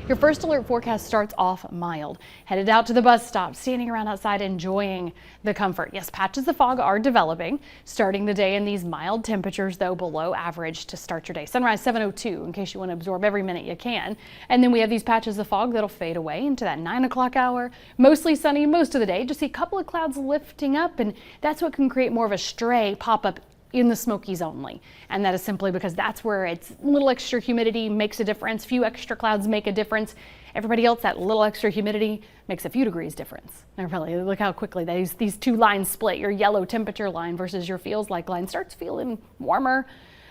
Your first alert forecast starts off mild. Headed out to the bus stop, standing around outside enjoying the comfort. Yes, patches of fog are developing. Starting the day in these mild temperatures, though below average to start your day. Sunrise 7:02 in case you want to absorb every minute you can. And then we have these patches of fog that'll fade away into that 9 o'clock hour. Mostly sunny most of the day. Just see a couple of clouds lifting up, and that's what can create more of a stray pop-up in the Smokies only. And that is simply because that's where it's a little extra humidity makes a difference. Few extra clouds make a difference. Everybody else, that little extra humidity makes a few degrees difference. Now really, look how quickly these two lines split. Your yellow temperature line versus your feels like line starts feeling warmer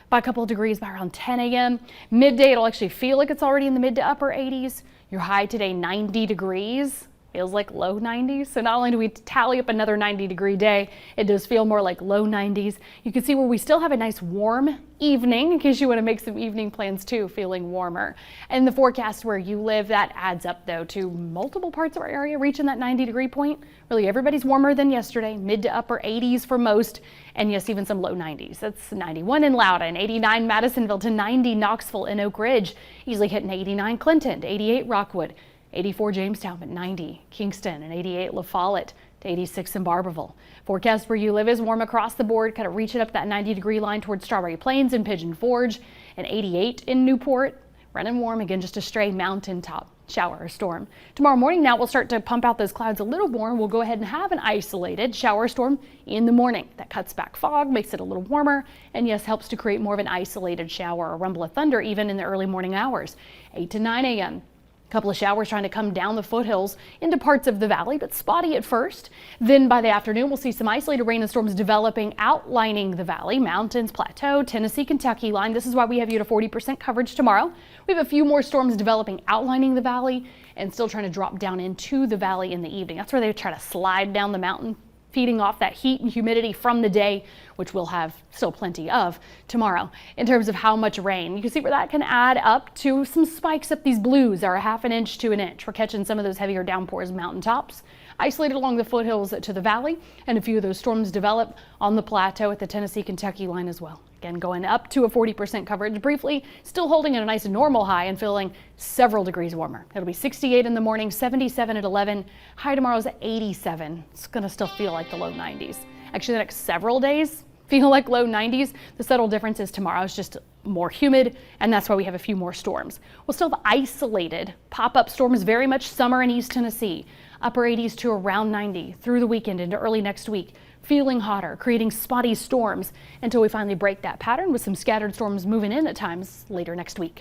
by a couple of degrees by around 10 a.m. Midday, it'll actually feel like it's already in the mid to upper 80s. Your high today, 90 degrees. Feels like low 90s. So not only do we tally up another 90-degree day, it does feel more like low 90s. You can see where we still have a nice warm evening in case you want to make some evening plans too, feeling warmer. And the forecast where you live, that adds up though to multiple parts of our area reaching that 90-degree point. Really everybody's warmer than yesterday, mid to upper 80s for most, and yes, even some low 90s. That's 91 in Loudoun, 89 Madisonville to 90 Knoxville and Oak Ridge, easily hitting 89 Clinton to 88 Rockwood. 84 Jamestown at 90, Kingston, and 88 La Follette to 86 in Barberville. Forecast where you live is warm across the board, kind of reaching up that 90-degree line towards Strawberry Plains and Pigeon Forge, and 88 in Newport. Running warm again, just a stray mountaintop shower or storm. Tomorrow morning now we'll start to pump out those clouds a little more. We'll go ahead and have an isolated shower storm in the morning. That cuts back fog, makes it a little warmer, and yes, helps to create more of an isolated shower or rumble of thunder even in the early morning hours. 8 to 9 a.m. Couple of showers trying to come down the foothills into parts of the valley, but spotty at first. Then by the afternoon, we'll see some isolated rain and storms developing, outlining the valley, mountains, plateau, Tennessee, Kentucky line. This is why we have you to 40% coverage tomorrow. We have a few more storms developing, outlining the valley, and still trying to drop down into the valley in the evening. That's where they try to slide down the mountain, feeding off that heat and humidity from the day, which we'll have still plenty of tomorrow. In terms of how much rain, you can see where that can add up to some spikes up. These blues are a ½ inch to an inch. We're catching some of those heavier downpours mountaintops, isolated along the foothills to the valley, and a few of those storms develop on the plateau at the Tennessee Kentucky line as well. Again, going up to a 40% coverage briefly, still holding at a nice normal high and feeling several degrees warmer. It'll be 68 in the morning, 77 at 11. High tomorrow's at 87. It's going to still feel like the low 90s. Actually, the next several days feel like low 90s. The subtle difference is tomorrow's just more humid, and that's why we have a few more storms. We'll still have isolated pop-up storms, very much summer in East Tennessee. Upper 80s to around 90 through the weekend into early next week. Feeling hotter, creating spotty storms until we finally break that pattern with some scattered storms moving in at times later next week.